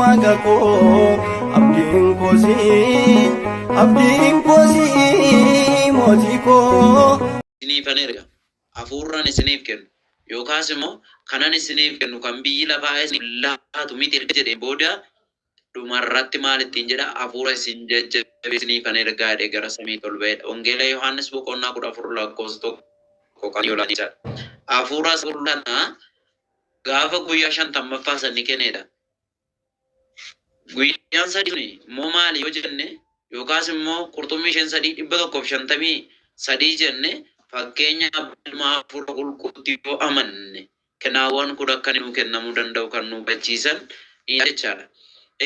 واقكو أبدين كوزي موتيكو سنيف نرجع أفوران سنيف كن يوكاسمو كنان سنيف كن كمبي لا بايس لا تميت الجد بودا dumarratti maalittiin jedha hafuura isin jajjabeessanii kan ergaa gara samii tolbeedha. Wangeela Yohaannis boqonnaa 14 lakkoofsa tokko kan yoolaatiidha. Hafuura qulqulluu gaafa guyyaa 50ffaa sanni kennedha. Guyyaan sadii immoo maali yoo jenne yookaas immoo qurxummii 3,153 jenne fakkeenya ilmaa hafuura qulqulluutti yoo amanne kennaawwan kun akka nuu kennamuu danda'u kan nu hubachiisan jechaadha.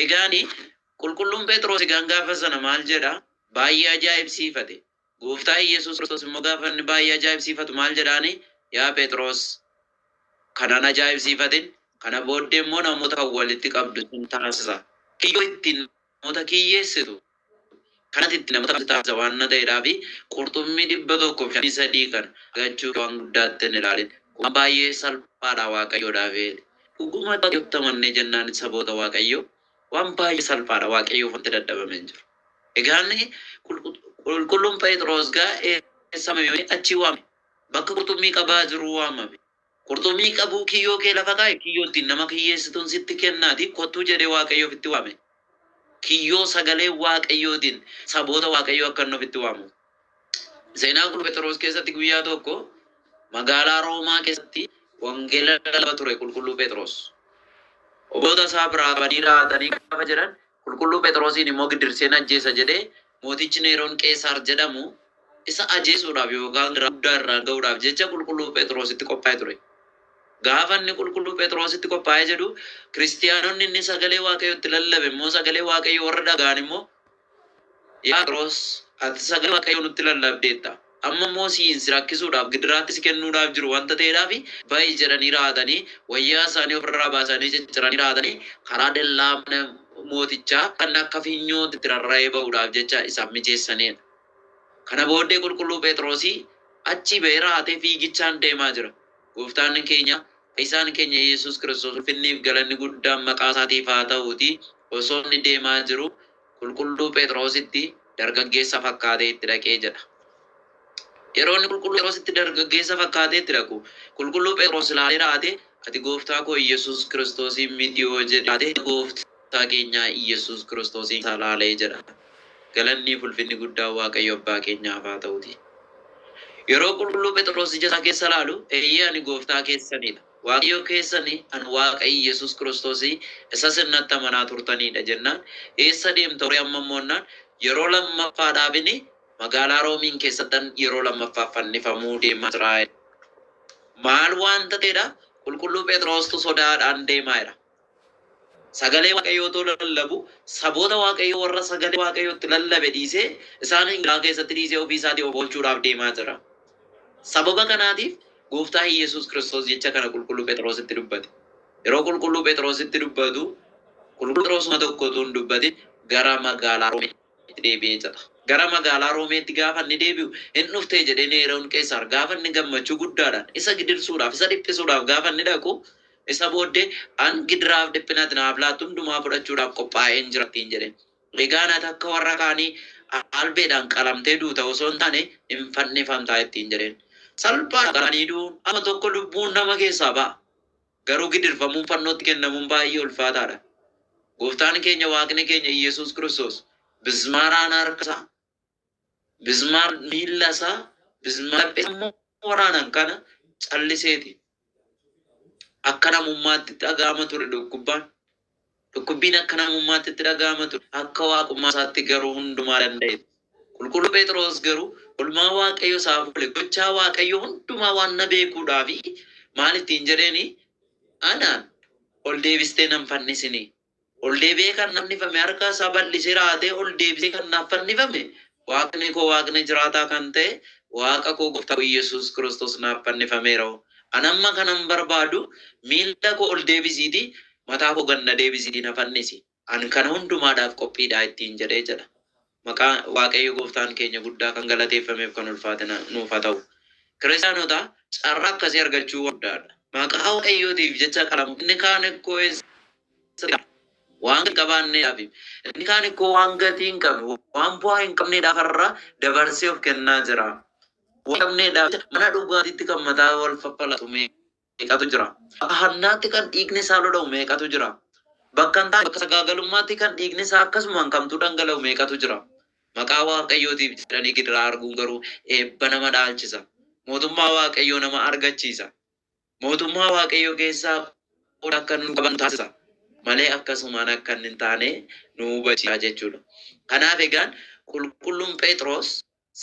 Egaani qulqulluun Phexros gaafa sana maal jedha baay'ee ajaa'ibsiifate. Gooftaa Yesuus Kiristoos immoo gaafa inni baay'ee ajaa'ibsiifatu maal jedhaani yaa Phexros kanaan ajaa'ibsiifatin kana booddee immoo namoota kan walitti qabdu sun taasisa. Kiyyoo ittiin namoota kiyyeessitu kanatti itti namoota taasisa waan ta'eedhaa fi qurxummii 153 kan argachuu waan guddaatti hin ilaalin. Waan baay'ee salphaadha Waaqayyoodhaaf. Dhugumatti yooftamannee jennaan saboota Waaqayyoo. Waan baay'ee salphaadha Waaqayyoof wanti dadhabame hin jiru. Egaan qulqulluun Phexros eessame yoo achi waame bakka qurxummii qabaa jiru waamame. Qurxummii qabuu kiyyoo kee lafa kaa'e kiyyoo ittiin nama kiyyeessituun sitti kennaati kottuu jedhee Waaqayyoof itti waame. Kiyyoo sagalee Waaqayyootiin saboota Waaqayyoo akka inni ofitti waamu. Seenaa qulqulluu Phexros keessatti guyyaa tokko magaalaa Roomaa keessatti wangeela lallabaa ture qulqulluu Phexros. Obboloota isaa biraa banii raatanii gaafa jedhan qulqulluu Phexrosiin immoo gidirseen ajjeesa jedhee mootichi Neeroon Qeesaar jedhamu isa ajjeesuudhaaf yookaan guddaa irraa ga'uudhaaf jecha qulqulluu Phexrositti qophaa'ee ture. Gaafa inni qulqulluu Phexrositti qophaa'ee jedhu kiristiyaanonni inni sagalee Waaqayyootti lallabe immoo sagalee Waaqayyoo warra dhaga'an immoo yaa Phexros ati sagalee Waaqayyoo nutti lallabdeetta. Amma immoo si rakkisuudhaaf gidiraatti si kennuudhaaf jiru wanta ta'eedhaaf baay'ee jedhanii raatanii wayyaa isaanii ofirraa baasanii cicciranii raatanii karaa dallaa mootichaa kan akka fiinyootti itti rarra'ee ba'uudhaaf jecha isaan mijeessanidha. Kana booddee qulqulluu Phexrosii achi ba'ee raatee fiigichaan deemaa jira. Gooftaan keenya isaan keenya Yesuus Kiristoos ulfinniif galanni guddaan maqaa isaatiif haa ta'uuti osoo inni deemaa jiru qulqulluu Phexrositti dargaggeessa fakkaatee itti dhaqee jedha. Yeroo inni qulqulluu Phexrositti dargaggeessa fakkaatee itti dhaqu qulqulluu Phexros ilaalee raate ati gooftaa koo Yesuus Kiristoosiin miti yoo jedhe gooftaa keenya Yesuus Kiristoosiin ilaalee jedha. Galanni ulfinni guddaan Waaqayyo abbaa keenyaaf haa ta'uuti. Yeroo qulqulluu Phexros ija isaa keessa ilaalu eeyyee ani gooftaa keessanidha. Waaqayyo keessanii ani Waaqayyo Yesuus Kiristoosii isa sirnatti amanaa turtanidha jennaan eessa deemta horii amma moonnaan yeroo lammaffaadhaaf inni magaalaa Roomiin keessattan yeroo lammaffaa fannifamuu deemaa jira. Maal wanta ta'edha qulqulluu Phexrostu sodaadhaan deemaa jira. Sagalee Waaqayyootu lallabu saboota Waaqayyoo warra sagalee Waaqayyootti lallabe dhiisee isaan Ingilaa keessatti dhiisee ofii isaatii oolchuudhaaf deemaa jira. Sababa kanaatiif gooftaa Yesuus Kiristoos jecha kana qulqulluu Phexrositti dubbate. Yeroo qulqulluu Phexrositti dubbatu qulqulluu Phexrosuma tokkotu hin dubbatin gara magaalaa Roomeetti deebi'ee jira. Gara magaalaa Roomeetti gaafa inni deebi'u hin dhuftee jedhee Neeroon Qeesaar gaafa inni gammachuu guddaadhaan isa gidirsuudhaaf isa dhiphisuudhaaf gaafa inni dhaqu isa booddee an gidiraaf dhiphinati naaf laattu hundumaa fudhachuudhaaf qophaa'ee hin jirattiin jedheen. Egaan ati akka warra kaanii albeedhaan qalamtee duuta osoo hin taane hin fannifamtaa ittiin jedheen. Salphaa qaranii duun amma tokko lubbuun nama keessaa ba'a. Garuu gidirfamuun fannootti kennamuun baay'ee ulfaataadha. Gooftaan keenya Waaqni keenya Yesuus Kiristoos bismaaraan harkasaa bismaar miilla isaa bismaar waraanan kana calliseeti. Akka namummaatti dhaga'ama ture dhukkubbiin akka namummaatti dhaga'ama ture akka waaqummaa isaatti garuu hundumaa danda'e. Qulqulluu Phexros garuu olmaa Waaqayyo isaaf oole gochaa Waaqayyo hundumaa waan na beekuudhaafi maal ittiin jedheeni anaan ol deebistee nan fannisini. Ol deebi'ee kan fannifame harka isaa bal'isee raatee ol deebisee kan naaf fannifame Waaqni koo Waaqni jiraataa kan ta'e Waaqa koo gooftaa Yesuus Kiristoos naaf fannifameera. Anamma kanan barbaadu miilla koo ol deebisiiti mataa koo ganna deebisiiti na fannisi. An kana hundumaadhaaf qophiidhaa ittiin jedhee jedha. Maqaa Waaqayyo gooftaan keenya guddaa kan galateeffameef kan ulfaate nuuf haa ta'u. Kiristaanota carraa akkasii argachuu guddaadha. Maqaa Waaqayyootiif jecha qalamu inni kaan ekkoo waan qabaanneedhaaf inni kaan ikkoo waan gatii hin qabne waan bu'aa hin qabneedhaaf irra dabarsee of kennaa jira. Waan qabneedhaaf mana dhugaatiitti kan mataa wal faffalatu meeqatu jira. Bakka hannaatti kan dhiigni isaa lola'u meeqatu jira. Bakka hin taane bakka sagaagalummaatti kan dhiigni isaa akkasumaan kamtuu dhangala'u meeqatu jira. Maqaa waaqayyootiif jedhanii gidiraa arguun garuu eebba nama dhaalchisa. Mootummaa waaqayyoo nama argachiisa. Mootummaa waaqayyoo keessaa qooda akka nu qaban taasisa. Malee akkasumaan akka hin taane nu hubachiisa jechuudha. Kanaaf egaan qulqulluun Phexros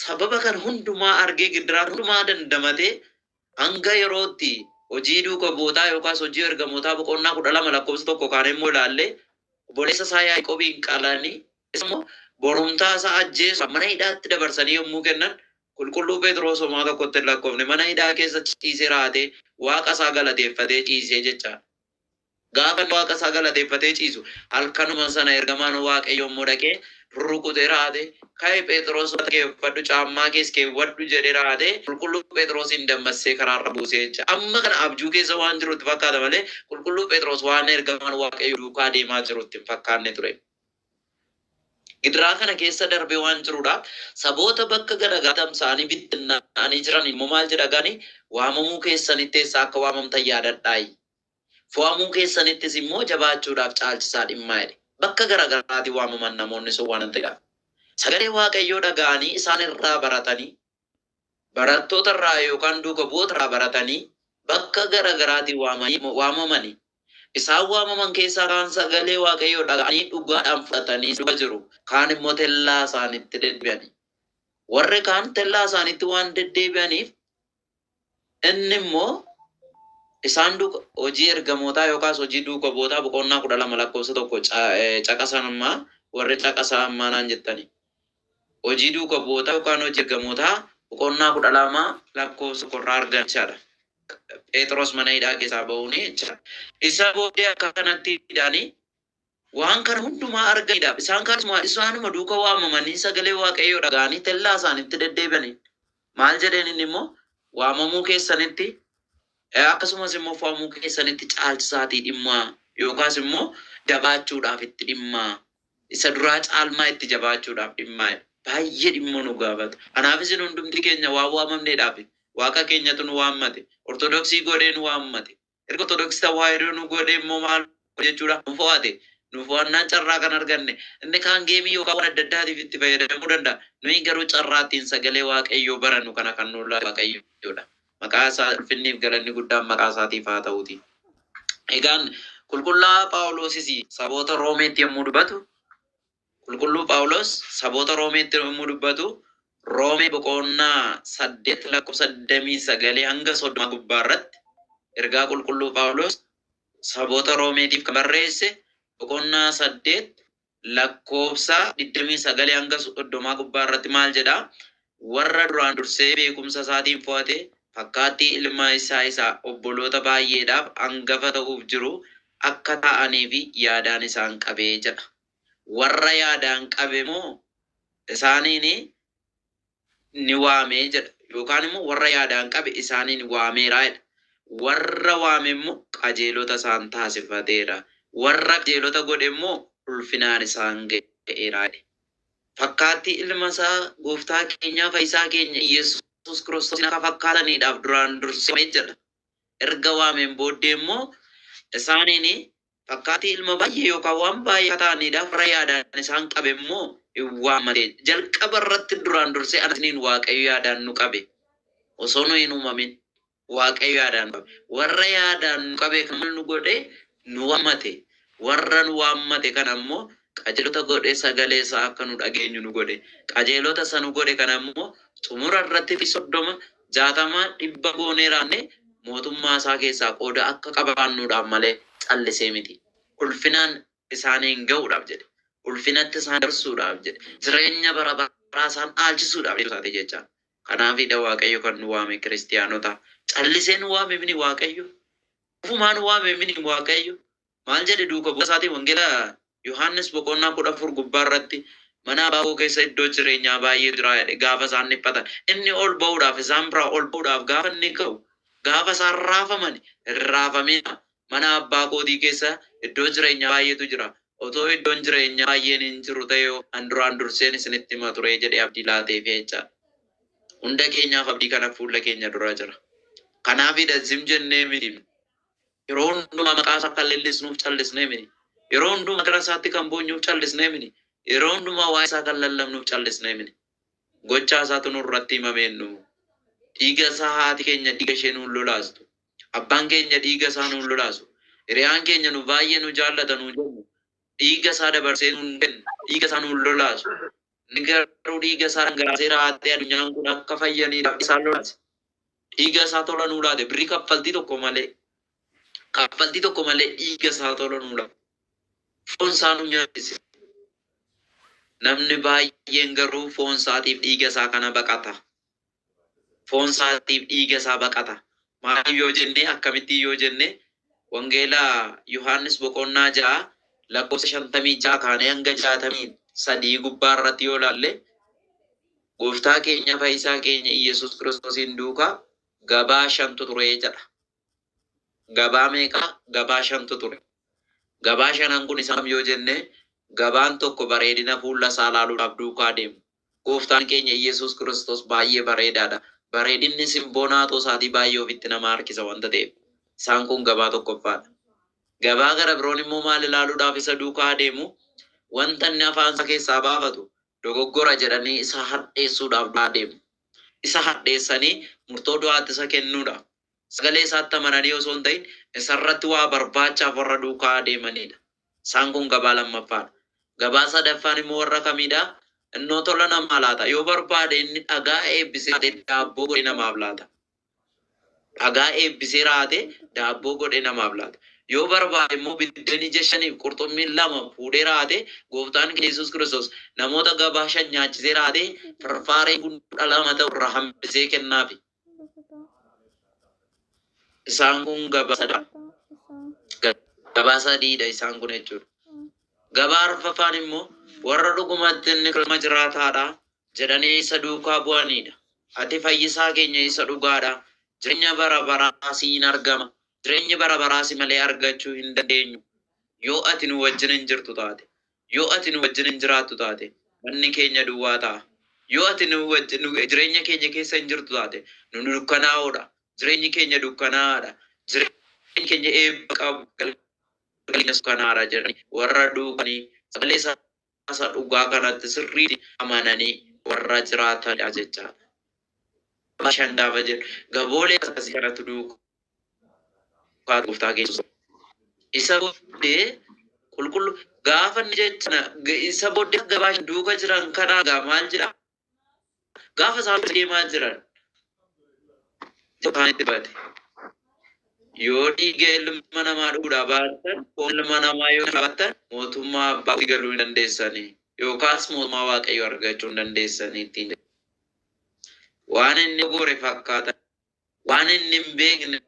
sababa kan hundumaa argee gidiraa hundumaa dandamatee hanga yerootti hojii duuka bootaa yookaas hojii ergamootaa boqonnaa 12 lakkoofsa 1 kaan immoo ilaallee obboleessa isaa Yaaqoobiin qalanii immoo borumtaa isaa ajjeesu mana hidhaatti dabarsanii yommuu kennan qulqulluu Phexros homaa tokkotti hin lakkoofne mana hidhaa keessa ciisee raatee waaqa isaa galateeffatee ciisee jecha. Gaafa waaqa isaa galateeffatee ciisu halkanuma sana ergamaan waaqayyo immoo dhaqee rukutee raatee ka'ee Phexros keeffadhu caammaa kees keewwadhu jedhee raatee qulqulluu Phexrosin dammassee karaarra buusee jecha. Amma kana abjuu keessa waan jirutti fakkaata malee qulqulluu Phexros waan ergamaan waaqayyo duukaa deemaa jirutti hin fakkaanne ture. Gidiraa kana keessa darbee waan jiruudhaaf saboota bakka garaagaraa tamsa'anii bittinnaa'anii jiran immoo maal jedhanii waamamuu keessanitti eessa akka waamamtan yaadadhaayi. Fo'amuu keessanittis immoo jabaachuudhaaf caalchisaa dhimmaa jedhe. Bakka garaagaraatti waamaman namoonni sun waan ta'eedhaaf. Sagalee waaqayyoo dhaga'anii isaan irraa baratanii barattoota irraa yookaan duuka bu'oota irraa baratanii bakka garaagaraatti waamamanii. Isaan waamaman keessaa kaan sagalee waaqayyoo dhaga'anii dhugaadhaan fudhatanii dhuga jiru. Kaan immoo tellaa isaanitti deddeebi'anii. Warri kaan tellaa isaanitti waan deddeebi'aniif inni immoo isaan duuka hojii ergamootaa yookaas hojii duuka bootaa boqonnaa 12 lakkoofsa 1 caqasanummaa warri caqasammaa naan jettani. Hojii duuka bootaa yookaan hojii ergamootaa boqonnaa 12 lakkoofsa 1 argan jechaadha. Phexros mana hidhaa keessaa ba'uun jechaadha. Isa booddee akka kanatti hidhanii waan kana hundumaa arganiidhaaf isaanuma duuka waamamanii sagalee waaqayyoo dhaga'anii tellaa isaanitti deddeebi'anii. Maal jedheen inni immoo waamamuu keessanitti akkasumas immoo fo'amuu keessanitti caalchisaatii dhimmaa yookaas immoo jabaachuudhaaf itti dhimmaa. Isa duraa caalmaa itti jabaachuudhaaf dhimmaa. Baay'ee dhimma nu gaafata. Kanaafis hundumti keenya waan waamamneedhaaf waaqa keenyatu nu waammate. Ortodoksii godhee nu waammate. Erga ortodoksii tawaahidoo nu godhee immoo maal jechuudha nu fo'ate. Nu fo'annaan carraa kan arganne. Inni kaan geemii yookaan waan adda addaatiif itti fayyadamuu danda'a. Nuyi garuu carraattiin sagalee waaqayyoo barannu kana kan nu laatu waaqayyoodha. Maqaa isaa ulfinniif galanni guddaan maqaa isaatiif haa ta'uuti. Egaan qulqullaa Phaawulosis saboota Roomeetti yommuu dubbatu qulqulluu Phaawulos saboota Roomeetti yommuu dubbatu Roomee boqonnaa 8 lakkoofsa 29 hanga 30 gubbaarratti ergaa qulqulluu Phaawulos saboota Roomeetiif kan barreesse boqonnaa 8 lakkoofsa 29 hanga 30 gubbaarratti maal jedha? Warra duraan dursee beekumsa isaatiin fo'ate fakkaattii ilma isaa obboloota baay'eedhaaf hangafa ta'uuf jiru akka ta'anii fi yaadaan isaan qabee jedha. Warra yaadaan qabe moo isaaniin ni waamee jedha. Yookaan immoo warra yaadaan qabe isaaniin waameera jedha. Warra waame immoo qajeelota isaan taasifateera. Warra qajeelota godhe immoo ulfinaan isaan ga'eera jedha. Fakkaattii ilma isaa gooftaa keenyaa fayyisaa keenya Yesuus Kiristoos akka fakkaataniidhaaf duraan dursee jedha. Erga waameen booddee immoo isaaniin fakkaattii ilma baay'ee yookaan waan baay'ee ta'aniidhaaf warra yaadaan isaan qabe immoo waammate. Jalqaba irratti duraan dursee anasiniin waaqayyo yaadaan nu qabe. Osoo nu hin uumamin waaqayyo yaadaan nu qabe. Warra yaadaan nu qabe kan nu godhe nu waammate. Warra nu waammate kana immoo qajeelota godhe sagalee isaa akka nu dhageenyu nu godhe. Qajeelota isa nu godhe kana immoo xumura irratti 30 60 100 gooneeraanne mootummaa isaa keessaa qooda akka qabaannuudhaaf malee callisee miti. Ulfinaan isaaniin ga'uudhaaf jedhe. Ulfinatti isaan darsuudhaaf jedhe. Jireenya bara baraa isaan dhaalchisuudhaaf jedhe jecha. Kanaafidha waaqayyo kan nu waame kiristiyaanota. Callisee nu waame mini waaqayyo. Ufumaan nu waame mini waaqayyo. Maal jedhe duuka bu'aa isaatii wangeela Yohaannis boqonnaa 14 gubbaa irratti mana abaaboo keessa iddoo jireenyaa baay'ee jira jedhe gaafa isaan dhiphatan. Inni ol ba'uudhaaf isaan biraa ol ba'uudhaaf gaafa inni ka'u gaafa isaan raafaman raafamee mana abbaa kootii keessa iddoo jireenyaa baay'eetu jira. otoo iddoon jireenyaa baay'een hin jiru ta'e an duraan durseen isinitti hima ture jedhee abdii laateef jecha. Hunda keenyaaf abdii kana fuula keenya dura jira. Kanaafidha zim jennee miti. Yeroo hundumaa maqaa isaa kan leellisnuuf callisnee miti. Yeroo hundumaa gara isaatti kan boonyuuf callisnee miti. Yeroo hundumaa waa'ee isaa kan lallabnuuf callisnee miti. Gochaa isaatu nurratti himameennu. Dhiiga isaa haati keenya dhiiga ishee nuun lolaastu. Abbaan keenya dhiiga isaa nuun lolaasu. Hiriyaan keenya nu baay'ee nu jaallata nu jennu. Dhiiga isaa dabarsee nuun kennu. Dhiiga isaa nuun lolaasu. Inni garuu dhiiga isaa dhangalaasee raatee addunyaan kun akka fayyaniidhaaf isaan lolaase. Dhiiga isaa tola nuu laate birrii kaffaltii tokko malee. Kaffaltii tokko malee dhiiga isaa tola nuu laate. Foon isaa nu nyaachise. Namni baay'een garuu foon isaatiif dhiiga isaa kana baqata. Foon isaatiif dhiiga isaa baqata. Maaliif yoo jenne akkamitti yoo jenne wangeela Yohaannis boqonnaa 6 lakkoofsa 56 kaanee hanga 63 gubbaa irratti yoo laalle gooftaa keenya fayyisaa keenya Iyesuus Kiristoosiin duukaa gabaa 5 ture jedha. Gabaa meeqa? Gabaa 5 ture. Gabaa 5 kun isaan yoo jenne gabaan tokko bareedina fuula isaa laaluudhaaf duukaa deemu. Gooftaan keenya Iyesuus Kiristoos baay'ee bareedaadha. Bareedinni simboonaatuu isaatii baay'ee ofitti nama harkisa wanta ta'eef. Isaan kun gabaa tokkoffaadha. Gabaa gara biroon immoo maal ilaaluudhaaf isa duukaa deemu? Wanta inni afaan isaa keessaa baafatu dogoggora jedhanii isa hadheessuudhaaf duukaa deemu. Isa hadheessanii murtoo du'aatti isa kennuudhaaf. Sagalee isaatti amananii osoo hin ta'in isarratti waa barbaachaaf warra duukaa deemanidha. Isaan kun gabaa lammaffaadha. Gabaa sadaffaan immoo warra kamidha? Innoo tola namaa laata. Yoo barbaade inni dhagaa eebbisee daabboo godhe namaaf laata. Dhagaa eebbisee raate daabboo godhe namaaf laata. Yoo barbaade immoo biddeen ija 5 qurxummii 2 fuudhee raate gooftaan Yesuus Kiristoos namoota gabaa 5 nyaachisee raate farfaaree gundala 2 ta'u irraa hambisee kennaafi. Isaan kun gabaa sadaffaadha. Gabaa sadiidha isaan kun jechuudha. Gabaa arfaffaan immoo warra dhugumatti inni ilma jiraataadha jedhanii isa duukaa bu'anidha. Ati fayyisaa keenya isa dhugaadha. Jireenya bara baraa siin argama. Jireenya bara baraa si malee argachuu hin dandeenyu. Yoo ati nu wajjin hin jirtu taate. Yoo ati nu wajjin hin jiraattu taate. Manni keenya duwwaa ta'a. Yoo ati nu wajjin jireenya keenya keessa hin jirtu taate. Nu dukkanaa'oodha. Jireenyi keenya dukkanaa'aadha. Jireenyi keenya eebba qabu. Galina sukkanaara jedhanii warra duukanii sagalee isaa dhugaa kanatti sirriitti amananii warra jiraatanidha jechaadha. Bashan gaafa jedhu gaboolee akkasii kanatti duukaa gooftaa Yesuus. Isa booddee qulqullu gaafa inni jecha isa booddee gabaa duuka jiran kanaa gaa maal jedha? Gaafa isaan deemaa jiran itti bate. Yoo dhiiga ilma namaa dhuguudhaa baatan, foon ilma namaa yoo baatan mootummaa abbaatti galuu hin dandeessanii yookaas mootummaa waaqayyoo argachuu hin dandeessanii ittiin. Waan inni gore fakkaatan, waan inni hin beekne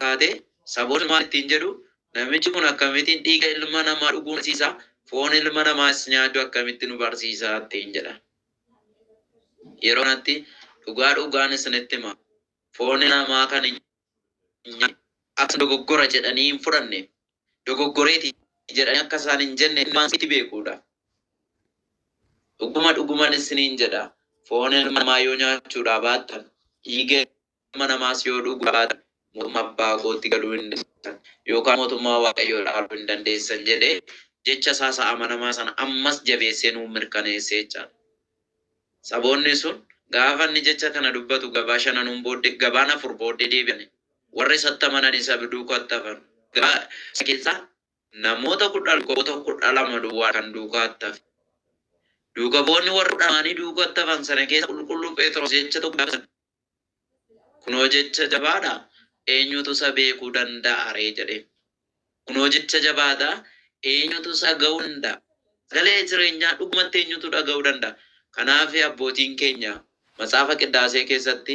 taate saboonni maal ittiin jedhu namichi kun akkamittiin dhiiga ilma namaa dhuguu barsiisaa, foon ilma namaas nyaachuu akkamitti nu barsiisaa ittiin jedha. Yeroo kanatti dhugaan isinitti hima. Foon namaa kan akka dogoggora jedhanii hin fudhanne dogoggoreeti jedhanii akka isaan hin jenne waan itti beekuudha. Dhugumaan isiniin jedha. Foon ilma namaa yoo nyaachuudhaa baattan dhiiga ilma namaas yoo dhuguu baattan mootummaa abbaa kootti galuu hin dandeessan yookaan mootummaa waaqayyoo dhaaluu hin dandeessan jedhee jecha isaa amanamaa sana ammas jabeessee nuu mirkaneessee jechaadha. Saboonni sun gaafa inni jecha kana dubbatu gabaa 5 booddee gabaan 4 booddee deebi'an. Warri isatti amanan isa duukaatti hafan. Keessaa namoota 12 duwwaa kan duukaatti hafe. Duuka boonni warra dhamaanii duukaatti hafan sana keessa qulqulluu Phexros jecha tokko gaafa kunoo jecha jabaadha eenyutu isa beekuu danda'a ree jedhee. Kunoo jecha jabaadha eenyutu isa ga'uu danda'a. Sagalee jireenyaa dhugumatti eenyutu dhaga'uu danda'a. Kanaaf abbootiin keenya Macaafa Qiddaasee keessatti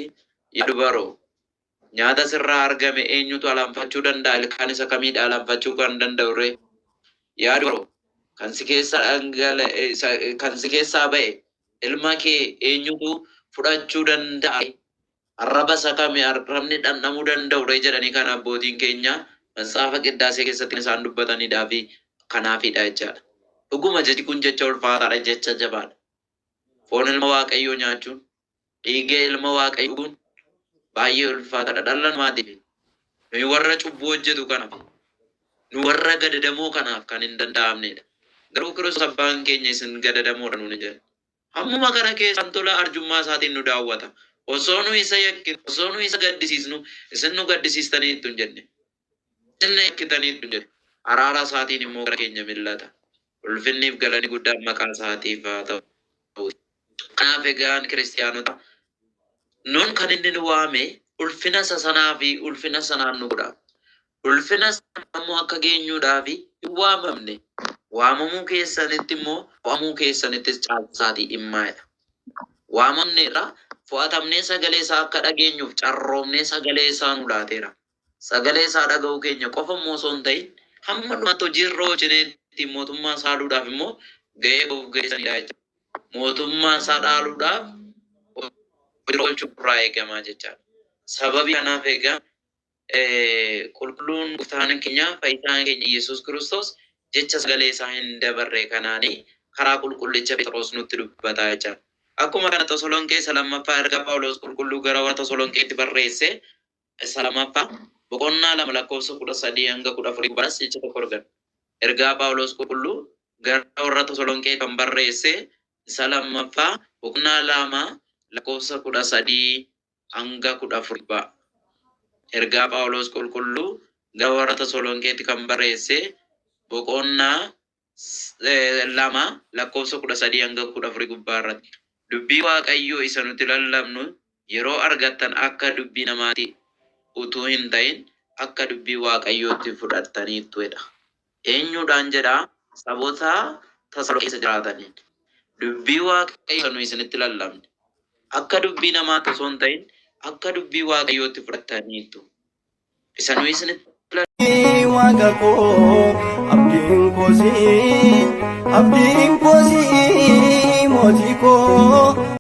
yaadu baroo nyaata sirraa argame eenyutu alanfachuu danda'a? Ilkaan isa kamiidha alanfachuu kan danda'u ree? Yaadu baroo kan si keessaa ba'e ilma kee eenyutu fudhachuu danda'a? Arraba isa kamii arrabni dhandhamuu danda'u ree jedhanii kan abbootiin keenya Macaafa Qiddaasee keessatti isaan dubbatanidhaa fi kanaafidha jechaadha. Dhuguma jechi kun jecha ulfaataadha, jecha jabaadha. Foon ilma waaqayyoo nyaachuun, dhiiga ilma waaqayyoo kun baay'ee ulfaataadha dhala namaatiif. Nuyi warra cubbuu hojjetu kanaaf, nu warra gadadamoo kanaaf kan hin danda'amnedha. Garuu Kiristoos abbaan keenya isin gadadamoodha nuuni jedha. Hammuma kana keessaan tola arjummaa isaatiin nu daawwata. Osoo nu isa yakkinu, osoo nu isa gaddisiisnu, isin nu gaddisiistaniittu hin jenne. Isin yakkitaniittu hin jenne. Araara isaatiin immoo gara keenya millata. Ulfinniif galanni guddaan maqaa isaatiif haa ta'u. Kanaaf egaan kiristiyaanota nun kan inni nu waame ulfina isa sanaa fi ulfina sanaan nu godha. Ulfina sanammoo akka geenyuudhaaf hin waamamne. Waamamuu keessanitti immoo waamuu keessanittis caalchisaatii dhimmaa'edha. Waamamne irraa fo'atamnee sagalee isaa akka dhageenyuuf carroomnee sagalee isaa nu laateera. Sagalee isaa dhaga'uu keenya qofa immoo osoo hin ta'in hamma dhumaatti hojiirra hojjeneetti mootummaa isaa dhaaluudhaaf immoo gahee of geessanidha jechuudha. Mootummaa isaa dhaaluudhaaf hojiirra oolchuun irraa eegamaa jechaadha. Sababii kanaaf egaa qulqulluun gooftaan keenya fayyisaan keenya Yesuus Kiristoos jecha sagalee isaa hin dabarre kanaanii karaa qulqullicha Phexros nutti dubbata jechaadha. Akkuma kana Tasaloniqee isa lammaffaa erga Phaawulos qulqulluu gara warra Tasaloniqeetti barreesse isa lammaffaa boqonnaa 2 lakkoofsa 13 hanga 14 baras jecha tokko argina. Ergaa Phaawulos qulqulluu gara warra Tasaloniqee kan barreesse isa lammaffaa boqonnaa 2 lakkoofsa 13 hanga 14. Ergaa Phaawulos qulqulluu gara warra Tasaloniqeetti kan barreesse boqonnaa 2 lakkoofsa 13 hanga 14 gubbaarratti. Dubbii Waaqayyoo isa nuti lallabnu yeroo argattan akka dubbii namaatti utuu hin ta'in akka dubbii Waaqayyootti fudhattaniittuedha. Eenyuudhaan jedhaa? Saboota Tasaloniqee keessa jiraataniin. Dubbii Waaqayyoo nu isinitti lallabne akka dubbii namaatti osoo hin ta'in akka dubbii Waaqayyootti fudhattaniittu. Isa nu isinitti Waaqa koo abdiin koosii mootii koo.